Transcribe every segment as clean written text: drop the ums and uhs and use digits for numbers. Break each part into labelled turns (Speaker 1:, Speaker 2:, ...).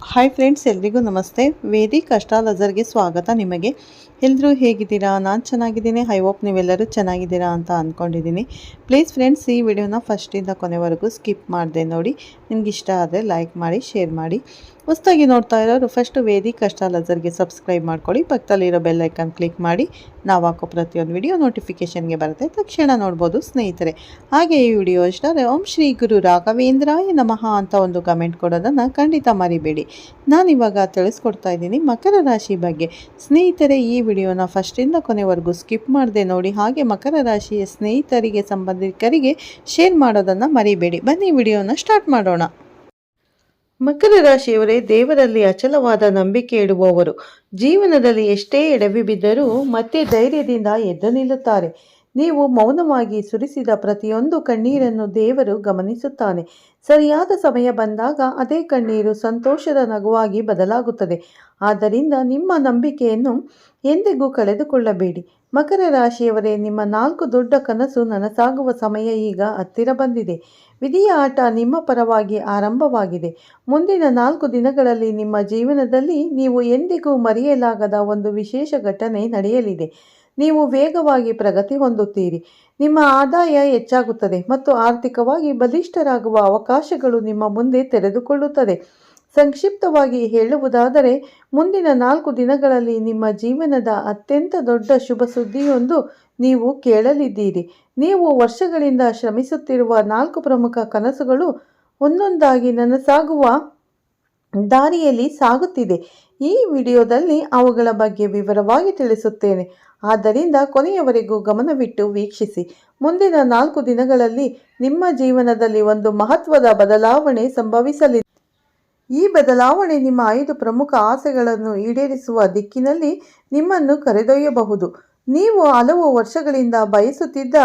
Speaker 1: Hi friends, ಎಲ್ರಿಗೂ ನಮಸ್ತೆ. Vedic ಅಸ್ಟ್ರಾಲಜರ್ಗೆ ಸ್ವಾಗತ. ನಿಮಗೆ ಎಲ್ಲರೂ ಹೇಗಿದ್ದೀರಾ? ನಾನು ಚೆನ್ನಾಗಿದ್ದೀನಿ. ಐ ಹೋಪ್ ನೀವೆಲ್ಲರೂ ಚೆನ್ನಾಗಿದ್ದೀರಾ ಅಂತ ಅಂದ್ಕೊಂಡಿದ್ದೀನಿ. ಪ್ಲೀಸ್ ಫ್ರೆಂಡ್ಸ್, ಈ ವಿಡಿಯೋನ ಫಸ್ಟಿಂದ ಕೊನೆವರೆಗೂ ಸ್ಕಿಪ್ ಮಾಡಿದೆ ನೋಡಿ. ನಿಮ್ಗೆ ಇಷ್ಟ ಆದರೆ ಲೈಕ್ ಮಾಡಿ, ಶೇರ್ ಮಾಡಿ. ಹೊಸದಾಗಿ ನೋಡ್ತಾ ಇರೋರು ಫಸ್ಟು ವೇದಿಕ್ ಅಸ್ಟ್ರಾಲಜರ್ಗೆ ಸಬ್ಸ್ಕ್ರೈಬ್ ಮಾಡ್ಕೊಳ್ಳಿ. ಪಕ್ಕದಲ್ಲಿರೋ ಬೆಲ್ ಐಕನ್ ಕ್ಲಿಕ್ ಮಾಡಿ. ನಾವು ಹಾಕೋ ಪ್ರತಿಯೊಂದು ವಿಡಿಯೋ ನೋಟಿಫಿಕೇಷನ್ಗೆ ಬರುತ್ತೆ, ತಕ್ಷಣ ನೋಡ್ಬೋದು ಸ್ನೇಹಿತರೆ. ಹಾಗೆ ಈ ವಿಡಿಯೋ ಇಷ್ಟ ಆದರೆ ಓಂ ಶ್ರೀ ಗುರು ರಾಘವೇಂದ್ರಾಯ ನಮಃ ಅಂತ ಒಂದು ಕಮೆಂಟ್ ಕೊಡೋದನ್ನು ಖಂಡಿತ ಮರಿಬೇಡಿ. ನಾನಿವಾಗ ತಿಳಿಸ್ಕೊಡ್ತಾ ಇದ್ದೀನಿ ಮಕರ ರಾಶಿ ಬಗ್ಗೆ. ಸ್ನೇಹಿತರೆ, ಈ ವಿಡಿಯೋನ ಫಸ್ಟಿಂದ ಕೊನೆವರೆಗೂ ಸ್ಕಿಪ್ ಮಾಡದೆ ನೋಡಿ. ಹಾಗೆ ಮಕರ ರಾಶಿಯ ಸ್ನೇಹಿತರಿಗೆ, ಸಂಬಂಧಿಕರಿಗೆ ಶೇರ್ ಮಾಡೋದನ್ನು ಮರಿಬೇಡಿ. ಬನ್ನಿ ವಿಡಿಯೋನ ಸ್ಟಾರ್ಟ್ ಮಾಡೋಣ. ಮಕರ ರಾಶಿಯವರೇ, ದೇವರಲ್ಲಿ ಅಚಲವಾದ ನಂಬಿಕೆ ಇಡುವವರು. ಜೀವನದಲ್ಲಿ ಎಷ್ಟೇ ಎಡವಿ ಬಿದ್ದರೂ ಮತ್ತೆ ಧೈರ್ಯದಿಂದ ಎದ್ದು ನಿಲ್ಲುತ್ತಾರೆ. ನೀವು ಮೌನವಾಗಿ ಸುರಿಸಿದ ಪ್ರತಿಯೊಂದು ಕಣ್ಣೀರನ್ನು ದೇವರು ಗಮನಿಸುತ್ತಾನೆ. ಸರಿಯಾದ ಸಮಯ ಬಂದಾಗ ಅದೇ ಕಣ್ಣೀರು ಸಂತೋಷದ ನಗುವಾಗಿ ಬದಲಾಗುತ್ತದೆ. ಆದ್ದರಿಂದ ನಿಮ್ಮ ನಂಬಿಕೆಯನ್ನು ಎಂದಿಗೂ ಕಳೆದುಕೊಳ್ಳಬೇಡಿ. ಮಕರ ರಾಶಿಯವರೇ, ನಿಮ್ಮ 4 ದೊಡ್ಡ ಕನಸು ನನಸಾಗುವ ಸಮಯ ಈಗ ಹತ್ತಿರ ಬಂದಿದೆ. ವಿಧಿಯ ಆಟ ನಿಮ್ಮ ಪರವಾಗಿ ಆರಂಭವಾಗಿದೆ. ಮುಂದಿನ 4 ದಿನಗಳಲ್ಲಿ ನಿಮ್ಮ ಜೀವನದಲ್ಲಿ ನೀವು ಎಂದಿಗೂ ಮರೆಯಲಾಗದ ಒಂದು ವಿಶೇಷ ಘಟನೆ ನಡೆಯಲಿದೆ. ನೀವು ವೇಗವಾಗಿ ಪ್ರಗತಿ ಹೊಂದುತ್ತೀರಿ. ನಿಮ್ಮ ಆದಾಯ ಹೆಚ್ಚಾಗುತ್ತದೆ ಮತ್ತು ಆರ್ಥಿಕವಾಗಿ ಬಲಿಷ್ಠರಾಗುವ ಅವಕಾಶಗಳು ನಿಮ್ಮ ಮುಂದೆ ತೆರೆದುಕೊಳ್ಳುತ್ತದೆ. ಸಂಕ್ಷಿಪ್ತವಾಗಿ ಹೇಳುವುದಾದರೆ, ಮುಂದಿನ 4 ದಿನಗಳಲ್ಲಿ ನಿಮ್ಮ ಜೀವನದ ಅತ್ಯಂತ ದೊಡ್ಡ ಶುಭ ಸುದ್ದಿಯೊಂದು ನೀವು ಕೇಳಲಿದ್ದೀರಿ. ನೀವು ವರ್ಷಗಳಿಂದ ಶ್ರಮಿಸುತ್ತಿರುವ 4 ಪ್ರಮುಖ ಕನಸುಗಳು ಒಂದೊಂದಾಗಿ ನನಸಾಗುವ ದಾರಿಯಲ್ಲಿ ಸಾಗುತ್ತಿದೆ. ಈ ವಿಡಿಯೋದಲ್ಲಿ ಅವುಗಳ ಬಗ್ಗೆ ವಿವರವಾಗಿ ತಿಳಿಸುತ್ತೇನೆ. ಆದ್ದರಿಂದ ಕೊನೆಯವರೆಗೂ ಗಮನವಿಟ್ಟು ವೀಕ್ಷಿಸಿ. ಮುಂದಿನ 4 ದಿನಗಳಲ್ಲಿ ನಿಮ್ಮ ಜೀವನದಲ್ಲಿ ಒಂದು ಮಹತ್ವದ ಬದಲಾವಣೆ ಸಂಭವಿಸಲಿದೆ. ಈ ಬದಲಾವಣೆ ನಿಮ್ಮ 5 ಪ್ರಮುಖ ಆಸೆಗಳನ್ನು ಈಡೇರಿಸುವ ದಿಕ್ಕಿನಲ್ಲಿ ನಿಮ್ಮನ್ನು ಕರೆದೊಯ್ಯಬಹುದು. ನೀವು ಹಲವು ವರ್ಷಗಳಿಂದ ಬಯಸುತ್ತಿದ್ದ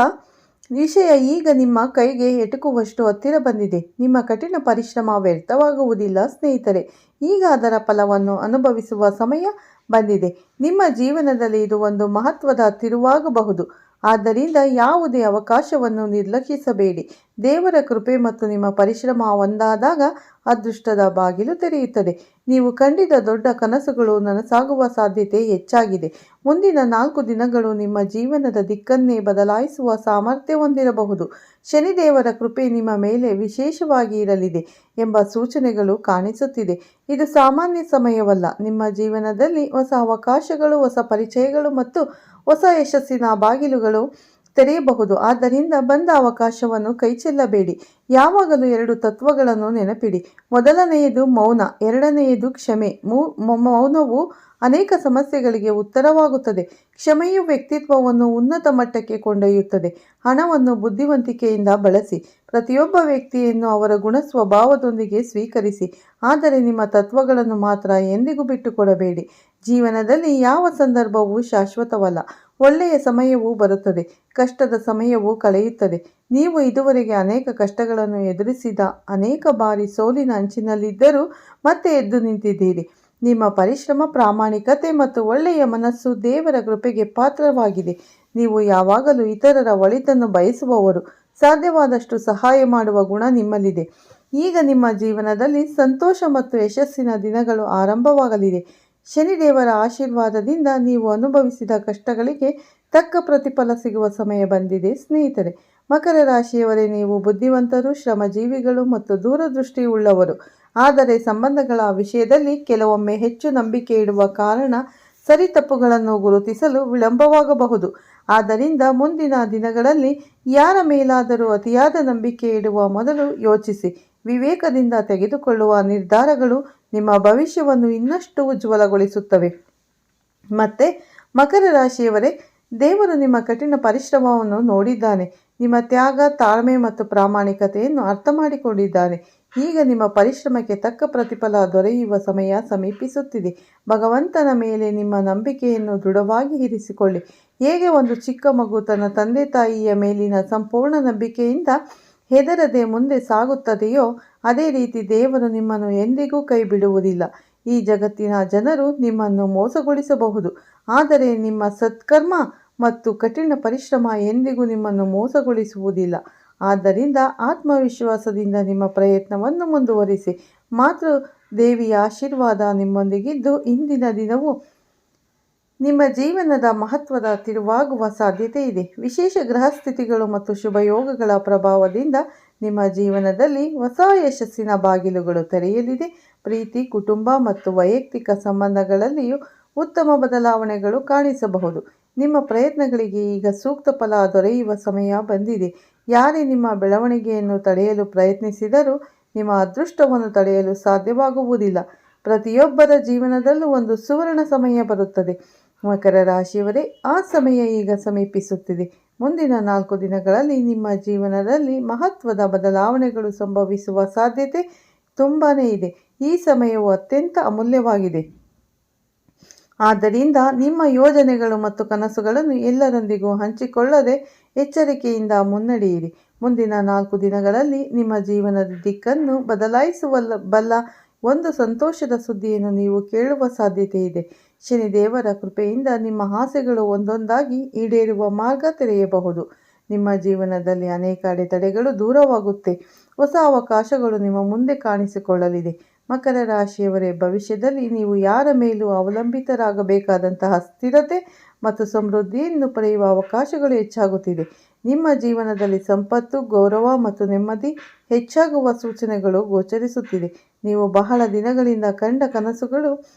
Speaker 1: ವಿಷಯ ಈಗ ನಿಮ್ಮ ಕೈಗೆ ಎಟುಕುವಷ್ಟು ಹತ್ತಿರ ಬಂದಿದೆ. ನಿಮ್ಮ ಕಠಿಣ ಪರಿಶ್ರಮ ವ್ಯರ್ಥವಾಗುವುದಿಲ್ಲ ಸ್ನೇಹಿತರೆ. ಈಗ ಅದರ ಫಲವನ್ನು ಅನುಭವಿಸುವ ಸಮಯ ಬಂದಿದೆ. ನಿಮ್ಮ ಜೀವನದಲ್ಲಿ ಇದು ಒಂದು ಮಹತ್ವದ ತಿರುವಾಗಬಹುದು. ಆದ್ದರಿಂದ ಯಾವುದೇ ಅವಕಾಶವನ್ನು ನಿರ್ಲಕ್ಷಿಸಬೇಡಿ. ದೇವರ ಕೃಪೆ ಮತ್ತು ನಿಮ್ಮ ಪರಿಶ್ರಮ ಒಂದಾದಾಗ ಅದೃಷ್ಟದ ಬಾಗಿಲು ತೆರೆಯುತ್ತದೆ. ನೀವು ಕಂಡಿದ್ದ ದೊಡ್ಡ ಕನಸುಗಳು ನನಸಾಗುವ ಸಾಧ್ಯತೆ ಹೆಚ್ಚಾಗಿದೆ. ಮುಂದಿನ 4 ದಿನಗಳು ನಿಮ್ಮ ಜೀವನದ ದಿಕ್ಕನ್ನೇ ಬದಲಾಯಿಸುವ ಸಾಮರ್ಥ್ಯ ಹೊಂದಿರಬಹುದು. ಶನಿದೇವರ ಕೃಪೆ ನಿಮ್ಮ ಮೇಲೆ ವಿಶೇಷವಾಗಿ ಇರಲಿದೆ ಎಂಬ ಸೂಚನೆಗಳು ಕಾಣಿಸುತ್ತಿದೆ. ಇದು ಸಾಮಾನ್ಯ ಸಮಯವಲ್ಲ. ನಿಮ್ಮ ಜೀವನದಲ್ಲಿ ಹೊಸ ಅವಕಾಶಗಳು, ಹೊಸ ಪರಿಚಯಗಳು ಮತ್ತು ಹೊಸ ಯಶಸ್ಸಿನ ಬಾಗಿಲುಗಳು ತೆರೆಯಬಹುದು. ಆದ್ದರಿಂದ ಬಂದ ಅವಕಾಶವನ್ನು ಕೈಚೆಲ್ಲಬೇಡಿ. ಯಾವಾಗಲೂ 2 ತತ್ವಗಳನ್ನು ನೆನಪಿಡಿ. ಮೊದಲನೆಯದು ಮೌನ, ಎರಡನೆಯದು ಕ್ಷಮೆ. ಮೌನವು ಅನೇಕ ಸಮಸ್ಯೆಗಳಿಗೆ ಉತ್ತರವಾಗುತ್ತದೆ. ಕ್ಷಮೆಯು ವ್ಯಕ್ತಿತ್ವವನ್ನು ಉನ್ನತ ಮಟ್ಟಕ್ಕೆ ಕೊಂಡೊಯ್ಯುತ್ತದೆ. ಹಣವನ್ನು ಬುದ್ಧಿವಂತಿಕೆಯಿಂದ ಬಳಸಿ. ಪ್ರತಿಯೊಬ್ಬ ವ್ಯಕ್ತಿಯನ್ನು ಅವರ ಗುಣ ಸ್ವಭಾವದೊಂದಿಗೆ ಸ್ವೀಕರಿಸಿ, ಆದರೆ ನಿಮ್ಮ ತತ್ವಗಳನ್ನು ಮಾತ್ರ ಎಂದಿಗೂ ಬಿಟ್ಟುಕೊಡಬೇಡಿ. ಜೀವನದಲ್ಲಿ ಯಾವ ಸಂದರ್ಭವೂ ಶಾಶ್ವತವಲ್ಲ. ಒಳ್ಳೆಯ ಸಮಯವೂ ಬರುತ್ತದೆ, ಕಷ್ಟದ ಸಮಯವೂ ಕಳೆಯುತ್ತದೆ. ನೀವು ಇದುವರೆಗೆ ಅನೇಕ ಕಷ್ಟಗಳನ್ನು ಎದುರಿಸಿದ, ಅನೇಕ ಬಾರಿ ಸೋಲಿನ ಅಂಚಿನಲ್ಲಿದ್ದರೂ ಮತ್ತೆ ಎದ್ದು ನಿಂತಿದ್ದೀರಿ. ನಿಮ್ಮ ಪರಿಶ್ರಮ, ಪ್ರಾಮಾಣಿಕತೆ ಮತ್ತು ಒಳ್ಳೆಯ ಮನಸ್ಸು ದೇವರ ಕೃಪೆಗೆ ಪಾತ್ರವಾಗಿದೆ. ನೀವು ಯಾವಾಗಲೂ ಇತರರ ಒಳಿತನ್ನು ಬಯಸುವವರು. ಸಾಧ್ಯವಾದಷ್ಟು ಸಹಾಯ ಮಾಡುವ ಗುಣ ನಿಮ್ಮಲ್ಲಿದೆ. ಈಗ ನಿಮ್ಮ ಜೀವನದಲ್ಲಿ ಸಂತೋಷ ಮತ್ತು ಯಶಸ್ಸಿನ ದಿನಗಳು ಆರಂಭವಾಗಲಿದೆ. ಶನಿದೇವರ ಆಶೀರ್ವಾದದಿಂದ ನೀವು ಅನುಭವಿಸಿದ ಕಷ್ಟಗಳಿಗೆ ತಕ್ಕ ಪ್ರತಿಫಲ ಸಿಗುವ ಸಮಯ ಬಂದಿದೆ ಸ್ನೇಹಿತರೆ. ಮಕರ ರಾಶಿಯವರೇ, ನೀವು ಬುದ್ಧಿವಂತರು, ಶ್ರಮಜೀವಿಗಳು ಮತ್ತು ದೂರದೃಷ್ಟಿ ಉಳ್ಳವರು. ಆದರೆ ಸಂಬಂಧಗಳ ವಿಷಯದಲ್ಲಿ ಕೆಲವೊಮ್ಮೆ ಹೆಚ್ಚು ನಂಬಿಕೆ ಇಡುವ ಕಾರಣ ಸರಿ ತಪ್ಪುಗಳನ್ನು ಗುರುತಿಸಲು ವಿಳಂಬವಾಗಬಹುದು. ಆದ್ದರಿಂದ ಮುಂದಿನ ದಿನಗಳಲ್ಲಿ ಯಾರ ಮೇಲಾದರೂ ಅತಿಯಾದ ನಂಬಿಕೆ ಇಡುವ ಮೊದಲು ಯೋಚಿಸಿ. ವಿವೇಕದಿಂದ ತೆಗೆದುಕೊಳ್ಳುವ ನಿರ್ಧಾರಗಳು ನಿಮ್ಮ ಭವಿಷ್ಯವನ್ನು ಇನ್ನಷ್ಟು ಉಜ್ವಲಗೊಳಿಸುತ್ತವೆ. ಮತ್ತೆ ಮಕರ ರಾಶಿಯವರೇ, ದೇವರು ನಿಮ್ಮ ಕಠಿಣ ಪರಿಶ್ರಮವನ್ನು ನೋಡಿದ್ದಾನೆ. ನಿಮ್ಮ ತ್ಯಾಗ, ತಾಳ್ಮೆ ಮತ್ತು ಪ್ರಾಮಾಣಿಕತೆಯನ್ನು ಅರ್ಥ ಮಾಡಿಕೊಂಡಿದ್ದಾನೆ. ಈಗ ನಿಮ್ಮ ಪರಿಶ್ರಮಕ್ಕೆ ತಕ್ಕ ಪ್ರತಿಫಲ ದೊರೆಯುವ ಸಮಯ ಸಮೀಪಿಸುತ್ತಿದೆ. ಭಗವಂತನ ಮೇಲೆ ನಿಮ್ಮ ನಂಬಿಕೆಯನ್ನು ದೃಢವಾಗಿ ಇರಿಸಿಕೊಳ್ಳಿ. ಹೇಗೆ ಒಂದು ಚಿಕ್ಕ ಮಗು ತನ್ನ ತಂದೆ ತಾಯಿಯ ಮೇಲಿನ ಸಂಪೂರ್ಣ ನಂಬಿಕೆಯಿಂದ ಹೆದರದೆ ಮುಂದೆ ಸಾಗುತ್ತದೆಯೋ, ಅದೇ ರೀತಿ ದೇವರು ನಿಮ್ಮನ್ನು ಎಂದಿಗೂ ಕೈ ಬಿಡುವುದಿಲ್ಲ. ಈ ಜಗತ್ತಿನ ಜನರು ನಿಮ್ಮನ್ನು ಮೋಸಗೊಳಿಸಬಹುದು, ಆದರೆ ನಿಮ್ಮ ಸತ್ಕರ್ಮ ಮತ್ತು ಕಠಿಣ ಪರಿಶ್ರಮ ಎಂದಿಗೂ ನಿಮ್ಮನ್ನು ಮೋಸಗೊಳಿಸುವುದಿಲ್ಲ. ಆದ್ದರಿಂದ ಆತ್ಮವಿಶ್ವಾಸದಿಂದ ನಿಮ್ಮ ಪ್ರಯತ್ನವನ್ನು ಮುಂದುವರಿಸಿ. ದೇವಿಯ ಆಶೀರ್ವಾದ ನಿಮ್ಮೊಂದಿಗಿದ್ದು ಇಂದಿನ ದಿನವು ನಿಮ್ಮ ಜೀವನದ ಮಹತ್ವದ ತಿರುವಾಗುವ ಸಾಧ್ಯತೆ ಇದೆ. ವಿಶೇಷ ಗ್ರಹಸ್ಥಿತಿಗಳು ಮತ್ತು ಶುಭಯೋಗಗಳ ಪ್ರಭಾವದಿಂದ ನಿಮ್ಮ ಜೀವನದಲ್ಲಿ ಹೊಸ ಯಶಸ್ಸಿನ ಬಾಗಿಲುಗಳು ತೆರೆಯಲಿದೆ. ಪ್ರೀತಿ, ಕುಟುಂಬ ಮತ್ತು ವೈಯಕ್ತಿಕ ಸಂಬಂಧಗಳಲ್ಲಿಯೂ ಉತ್ತಮ ಬದಲಾವಣೆಗಳು ಕಾಣಿಸಬಹುದು. ನಿಮ್ಮ ಪ್ರಯತ್ನಗಳಿಗೆ ಈಗ ಸೂಕ್ತ ಫಲ ದೊರೆಯುವ ಸಮಯ ಬಂದಿದೆ. ಯಾರೇ ನಿಮ್ಮ ಬೆಳವಣಿಗೆಯನ್ನು ತಡೆಯಲು ಪ್ರಯತ್ನಿಸಿದರೂ ನಿಮ್ಮ ಅದೃಷ್ಟವನ್ನು ತಡೆಯಲು ಸಾಧ್ಯವಾಗುವುದಿಲ್ಲ. ಪ್ರತಿಯೊಬ್ಬರ ಜೀವನದಲ್ಲೂ ಒಂದು ಸುವರ್ಣ ಸಮಯ ಬರುತ್ತದೆ. ಮಕರ ರಾಶಿಯವರೇ, ಆ ಸಮಯ ಈಗ ಸಮೀಪಿಸುತ್ತಿದೆ. ಮುಂದಿನ 4 ದಿನಗಳಲ್ಲಿ ನಿಮ್ಮ ಜೀವನದಲ್ಲಿ ಮಹತ್ವದ ಬದಲಾವಣೆಗಳು ಸಂಭವಿಸುವ ಸಾಧ್ಯತೆ ತುಂಬಾ ಇದೆ. ಈ ಸಮಯವು ಅತ್ಯಂತ ಅಮೂಲ್ಯವಾಗಿದೆ. ಆದ್ದರಿಂದ ನಿಮ್ಮ ಯೋಜನೆಗಳು ಮತ್ತು ಕನಸುಗಳನ್ನು ಎಲ್ಲರೊಂದಿಗೂ ಹಂಚಿಕೊಳ್ಳದೆ ಎಚ್ಚರಿಕೆಯಿಂದ ಮುನ್ನಡೆಯಿರಿ. ಮುಂದಿನ 4 ದಿನಗಳಲ್ಲಿ ನಿಮ್ಮ ಜೀವನದ ದಿಕ್ಕನ್ನು ಬದಲಾಯಿಸಬಲ್ಲ ಒಂದು ಸಂತೋಷದ ಸುದ್ದಿಯನ್ನು ನೀವು ಕೇಳುವ ಸಾಧ್ಯತೆ ಇದೆ. ಶನಿದೇವರ ಕೃಪೆಯಿಂದ ನಿಮ್ಮ ಆಸೆಗಳು ಒಂದೊಂದಾಗಿ ಈಡೇರುವ ಮಾರ್ಗ ತೆರೆಯಬಹುದು. ನಿಮ್ಮ ಜೀವನದಲ್ಲಿ ಅನೇಕ ಅಡೆತಡೆಗಳು ದೂರವಾಗುತ್ತೆ. ಹೊಸ ಅವಕಾಶಗಳು ನಿಮ್ಮ ಮುಂದೆ ಕಾಣಿಸಿಕೊಳ್ಳಲಿದೆ. ಮಕರ ರಾಶಿಯವರೇ, ಭವಿಷ್ಯದಲ್ಲಿ ನೀವು ಯಾರ ಮೇಲೂ ಅವಲಂಬಿತರಾಗಬೇಕಾದಂತಹ ಸ್ಥಿರತೆ ಮತ್ತು ಸಮೃದ್ಧಿಯನ್ನು ಪಡೆಯುವ ಅವಕಾಶಗಳು ಹೆಚ್ಚಾಗುತ್ತಿದೆ. ನಿಮ್ಮ ಜೀವನದಲ್ಲಿ ಸಂಪತ್ತು, ಗೌರವ ಮತ್ತು ನೆಮ್ಮದಿ ಹೆಚ್ಚಾಗುವ ಸೂಚನೆಗಳು ಗೋಚರಿಸುತ್ತಿದೆ. ನೀವು ಬಹಳ ದಿನಗಳಿಂದ ಕಂಡ ಕನಸುಗಳು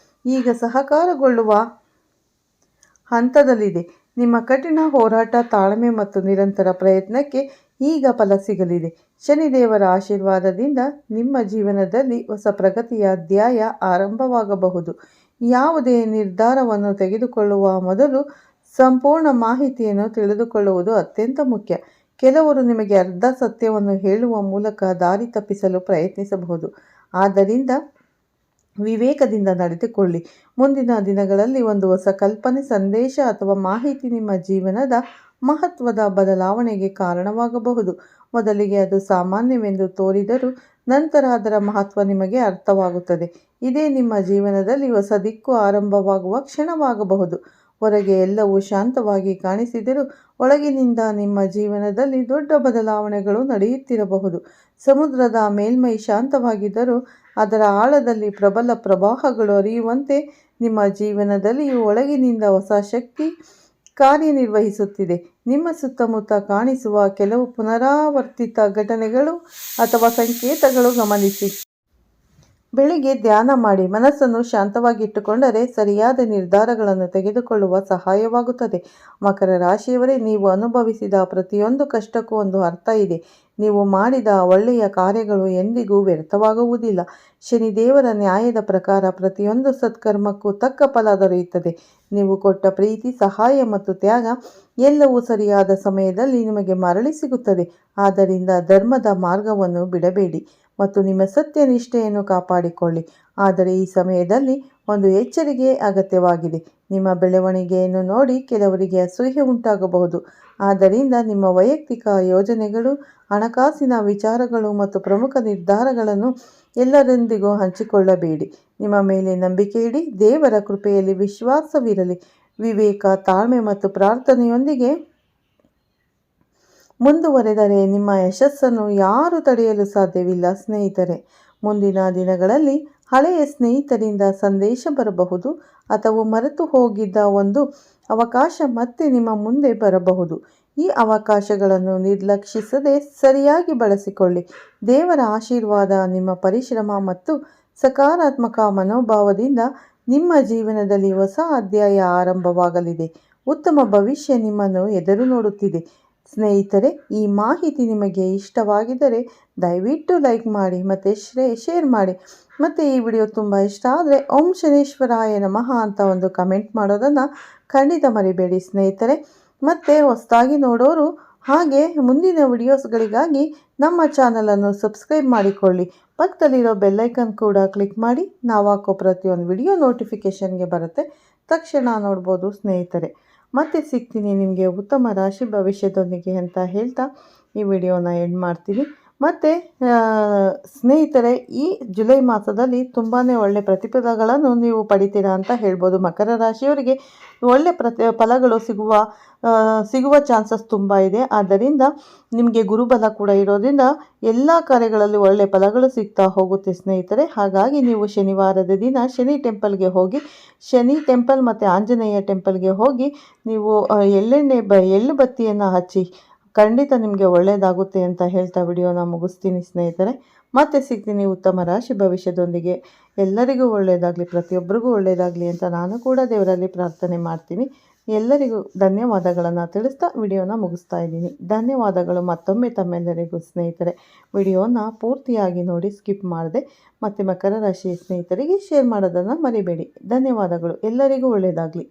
Speaker 1: ಈಗ ಸಹಕಾರಗೊಳ್ಳುವ ಹಂತದಲ್ಲಿದೆ. ನಿಮ್ಮ ಕಠಿಣ ಹೋರಾಟ, ತಾಳ್ಮೆ ಮತ್ತು ನಿರಂತರ ಪ್ರಯತ್ನಕ್ಕೆ ಈಗ ಫಲ ಸಿಗಲಿದೆ. ಶನಿದೇವರ ಆಶೀರ್ವಾದದಿಂದ ನಿಮ್ಮ ಜೀವನದಲ್ಲಿ ಹೊಸ ಪ್ರಗತಿಯ ಅಧ್ಯಾಯ ಆರಂಭವಾಗಬಹುದು. ಯಾವುದೇ ನಿರ್ಧಾರವನ್ನು ತೆಗೆದುಕೊಳ್ಳುವ ಮೊದಲು ಸಂಪೂರ್ಣ ಮಾಹಿತಿಯನ್ನು ತಿಳಿದುಕೊಳ್ಳುವುದು ಅತ್ಯಂತ ಮುಖ್ಯ. ಕೆಲವರು ನಿಮಗೆ ಅರ್ಧ ಸತ್ಯವನ್ನು ಹೇಳುವ ಮೂಲಕ ದಾರಿ ತಪ್ಪಿಸಲು ಪ್ರಯತ್ನಿಸಬಹುದು. ಆದ್ದರಿಂದ ವಿವೇಕದಿಂದ ನಡೆದುಕೊಳ್ಳಿ. ಮುಂದಿನ ದಿನಗಳಲ್ಲಿ ಒಂದು ಹೊಸ ಕಲ್ಪನೆ, ಸಂದೇಶ ಅಥವಾ ಮಾಹಿತಿ ನಿಮ್ಮ ಜೀವನದ ಮಹತ್ವದ ಬದಲಾವಣೆಗೆ ಕಾರಣವಾಗಬಹುದು. ಮೊದಲಿಗೆ ಅದು ಸಾಮಾನ್ಯವೆಂದು ತೋರಿದರೂ ನಂತರ ಅದರ ಮಹತ್ವ ನಿಮಗೆ ಅರ್ಥವಾಗುತ್ತದೆ. ಇದೇ ನಿಮ್ಮ ಜೀವನದಲ್ಲಿ ಹೊಸ ದಿಕ್ಕು ಆರಂಭವಾಗುವ ಕ್ಷಣವಾಗಬಹುದು. ಹೊರಗೆ ಎಲ್ಲವೂ ಶಾಂತವಾಗಿ ಕಾಣಿಸಿದರೂ ಒಳಗಿನಿಂದ ನಿಮ್ಮ ಜೀವನದಲ್ಲಿ ದೊಡ್ಡ ಬದಲಾವಣೆಗಳು ನಡೆಯುತ್ತಿರಬಹುದು. ಸಮುದ್ರದ ಮೇಲ್ಮೈ ಶಾಂತವಾಗಿದ್ದರೂ ಅದರ ಆಳದಲ್ಲಿ ಪ್ರಬಲ ಪ್ರವಾಹಗಳು ಹರಿಯುವಂತೆ ನಿಮ್ಮ ಜೀವನದಲ್ಲಿಯೂ ಒಳಗಿನಿಂದ ಹೊಸ ಶಕ್ತಿ ಕಾರ್ಯನಿರ್ವಹಿಸುತ್ತಿದೆ. ನಿಮ್ಮ ಸುತ್ತಮುತ್ತ ಕಾಣಿಸುವ ಕೆಲವು ಪುನರಾವರ್ತಿತ ಘಟನೆಗಳು ಅಥವಾ ಸಂಕೇತಗಳು ಗಮನಿಸಿ. ಬೆಳಿಗ್ಗೆ ಧ್ಯಾನ ಮಾಡಿ ಮನಸ್ಸನ್ನು ಶಾಂತವಾಗಿಟ್ಟುಕೊಂಡರೆ ಸರಿಯಾದ ನಿರ್ಧಾರಗಳನ್ನು ತೆಗೆದುಕೊಳ್ಳುವ ಸಹಾಯವಾಗುತ್ತದೆ. ಮಕರ ರಾಶಿಯವರೇ, ನೀವು ಅನುಭವಿಸಿದ ಪ್ರತಿಯೊಂದು ಕಷ್ಟಕ್ಕೂ ಒಂದು ಅರ್ಥ ಇದೆ. ನೀವು ಮಾಡಿದ ಒಳ್ಳೆಯ ಕಾರ್ಯಗಳು ಎಂದಿಗೂ ವ್ಯರ್ಥವಾಗುವುದಿಲ್ಲ. ಶನಿದೇವರ ನ್ಯಾಯದ ಪ್ರಕಾರ ಪ್ರತಿಯೊಂದು ಸತ್ಕರ್ಮಕ್ಕೂ ತಕ್ಕ ಫಲ ದೊರೆಯುತ್ತದೆ. ನೀವು ಕೊಟ್ಟ ಪ್ರೀತಿ, ಸಹಾಯ ಮತ್ತು ತ್ಯಾಗ ಎಲ್ಲವೂ ಸರಿಯಾದ ಸಮಯದಲ್ಲಿ ನಿಮಗೆ ಮರಳಿ ಸಿಗುತ್ತದೆ. ಆದ್ದರಿಂದ ಧರ್ಮದ ಮಾರ್ಗವನ್ನು ಬಿಡಬೇಡಿ ಮತ್ತು ನಿಮ್ಮ ಸತ್ಯನಿಷ್ಠೆಯನ್ನು ಕಾಪಾಡಿಕೊಳ್ಳಿ. ಆದರೆ ಈ ಸಮಯದಲ್ಲಿ ಒಂದು ಎಚ್ಚರಿಕೆ ಅಗತ್ಯವಾಗಿದೆ. ನಿಮ್ಮ ಬೆಳವಣಿಗೆಯನ್ನು ನೋಡಿ ಕೆಲವರಿಗೆ ಅಸೂಯೆ ಉಂಟಾಗಬಹುದು. ಆದ್ದರಿಂದ ನಿಮ್ಮ ವೈಯಕ್ತಿಕ ಯೋಜನೆಗಳು, ಹಣಕಾಸಿನ ವಿಚಾರಗಳು ಮತ್ತು ಪ್ರಮುಖ ನಿರ್ಧಾರಗಳನ್ನು ಎಲ್ಲರೊಂದಿಗೂ ಹಂಚಿಕೊಳ್ಳಬೇಡಿ. ನಿಮ್ಮ ಮೇಲೆ ನಂಬಿಕೆ ಇಡಿ. ದೇವರ ಕೃಪೆಯಲ್ಲಿ ವಿಶ್ವಾಸವಿರಲಿ. ವಿವೇಕ, ತಾಳ್ಮೆ ಮತ್ತು ಪ್ರಾರ್ಥನೆಯೊಂದಿಗೆ ಮುಂದುವರೆದರೆ ನಿಮ್ಮ ಯಶಸ್ಸನ್ನು ಯಾರೂ ತಡೆಯಲು ಸಾಧ್ಯವಿಲ್ಲ. ಸ್ನೇಹಿತರೆ, ಮುಂದಿನ ದಿನಗಳಲ್ಲಿ ಹಳೆಯ ಸ್ನೇಹಿತರಿಂದ ಸಂದೇಶ ಬರಬಹುದು ಅಥವಾ ಮರೆತು ಹೋಗಿದ್ದ ಒಂದು ಅವಕಾಶ ಮತ್ತೆ ನಿಮ್ಮ ಮುಂದೆ ಬರಬಹುದು. ಈ ಅವಕಾಶಗಳನ್ನು ನಿರ್ಲಕ್ಷಿಸದೆ ಸರಿಯಾಗಿ ಬಳಸಿಕೊಳ್ಳಿ. ದೇವರ ಆಶೀರ್ವಾದ, ನಿಮ್ಮ ಪರಿಶ್ರಮ ಮತ್ತು ಸಕಾರಾತ್ಮಕ ಮನೋಭಾವದಿಂದ ನಿಮ್ಮ ಜೀವನದಲ್ಲಿ ಹೊಸ ಅಧ್ಯಾಯ ಆರಂಭವಾಗಲಿದೆ. ಉತ್ತಮ ಭವಿಷ್ಯ ನಿಮ್ಮನ್ನು ಎದುರು ನೋಡುತ್ತಿದೆ. ಸ್ನೇಹಿತರೆ, ಈ ಮಾಹಿತಿ ನಿಮಗೆ ಇಷ್ಟವಾಗಿದ್ದರೆ ದಯವಿಟ್ಟು ಲೈಕ್ ಮಾಡಿ ಮತ್ತು ಶೇರ್ ಮಾಡಿ. ಮತ್ತು ಈ ವಿಡಿಯೋ ತುಂಬ ಇಷ್ಟ ಆದರೆ ಓಂ ಶನೇಶ್ವರಾಯ ನಮಃ ಅಂತ ಒಂದು ಕಮೆಂಟ್ ಮಾಡೋದನ್ನು ಖಂಡಿತ ಮರಿಬೇಡಿ ಸ್ನೇಹಿತರೆ. ಮತ್ತು ಹೊಸದಾಗಿ ನೋಡೋರು ಹಾಗೆ ಮುಂದಿನ ವಿಡಿಯೋಸ್ಗಳಿಗಾಗಿ ನಮ್ಮ ಚಾನಲನ್ನು ಸಬ್ಸ್ಕ್ರೈಬ್ ಮಾಡಿಕೊಳ್ಳಿ. ಪಕ್ಕದಲ್ಲಿರೋ ಬೆಲ್ಲೈಕನ್ ಕೂಡ ಕ್ಲಿಕ್ ಮಾಡಿ. ನಾವು ಹಾಕೋ ಪ್ರತಿಯೊಂದು ವಿಡಿಯೋ ನೋಟಿಫಿಕೇಷನ್ಗೆ ಬರುತ್ತೆ, ತಕ್ಷಣ ನೋಡ್ಬೋದು ಸ್ನೇಹಿತರೆ. ಮತ್ತೆ ಸಿಗ್ತೀನಿ ನಿಮಗೆ ಉತ್ತಮ ರಾಶಿ ಭವಿಷ್ಯದೊಂದಿಗೆ ಅಂತ ಹೇಳ್ತಾ ಈ ವಿಡಿಯೋನ ಎಂಡ್ ಮಾಡ್ತೀನಿ. ಮತ್ತು ಸ್ನೇಹಿತರೆ, ಈ ಜುಲೈ ಮಾಸದಲ್ಲಿ ತುಂಬಾ ಒಳ್ಳೆ ಪ್ರತಿಫಲಗಳನ್ನು ನೀವು ಪಡಿತೀರಾ ಅಂತ ಹೇಳ್ಬೋದು. ಮಕರ ರಾಶಿಯವರಿಗೆ ಒಳ್ಳೆ ಫಲಗಳು ಸಿಗುವ ಚಾನ್ಸಸ್ ತುಂಬ ಇದೆ. ಆದ್ದರಿಂದ ನಿಮಗೆ ಗುರುಬಲ ಕೂಡ ಇರೋದ್ರಿಂದ ಎಲ್ಲ ಕಾರ್ಯಗಳಲ್ಲಿ ಒಳ್ಳೆ ಫಲಗಳು ಸಿಗ್ತಾ ಹೋಗುತ್ತೆ ಸ್ನೇಹಿತರೆ. ಹಾಗಾಗಿ ನೀವು ಶನಿವಾರದ ದಿನ ಶನಿ ಟೆಂಪಲ್ಗೆ ಹೋಗಿ, ಶನಿ ಟೆಂಪಲ್ ಮತ್ತು ಆಂಜನೇಯ ಟೆಂಪಲ್ಗೆ ಹೋಗಿ ನೀವು ಎಳ್ಳು ಬತ್ತಿಯನ್ನು ಹಚ್ಚಿ, ಖಂಡಿತ ನಿಮಗೆ ಒಳ್ಳೆಯದಾಗುತ್ತೆ ಅಂತ ಹೇಳ್ತಾ ವಿಡಿಯೋನ ಮುಗಿಸ್ತೀನಿ ಸ್ನೇಹಿತರೆ. ಮತ್ತೆ ಸಿಗ್ತೀನಿ ಉತ್ತಮ ರಾಶಿ ಭವಿಷ್ಯದೊಂದಿಗೆ. ಎಲ್ಲರಿಗೂ ಒಳ್ಳೆಯದಾಗಲಿ, ಪ್ರತಿಯೊಬ್ಬರಿಗೂ ಒಳ್ಳೆಯದಾಗಲಿ ಅಂತ ನಾನು ಕೂಡ ದೇವರಲ್ಲಿ ಪ್ರಾರ್ಥನೆ ಮಾಡ್ತೀನಿ. ಎಲ್ಲರಿಗೂ ಧನ್ಯವಾದಗಳನ್ನು ತಿಳಿಸ್ತಾ ವಿಡಿಯೋನ ಮುಗಿಸ್ತಾ ಇದ್ದೀನಿ. ಧನ್ಯವಾದಗಳು ಮತ್ತೊಮ್ಮೆ ತಮ್ಮೆಲ್ಲರಿಗೂ ಸ್ನೇಹಿತರೆ. ವಿಡಿಯೋನ ಪೂರ್ತಿಯಾಗಿ ನೋಡಿ, ಸ್ಕಿಪ್ ಮಾಡದೆ. ಮತ್ತು ಮಕರ ರಾಶಿಯ ಸ್ನೇಹಿತರಿಗೆ ಶೇರ್ ಮಾಡೋದನ್ನು ಮರಿಬೇಡಿ. ಧನ್ಯವಾದಗಳು. ಎಲ್ಲರಿಗೂ ಒಳ್ಳೆಯದಾಗಲಿ.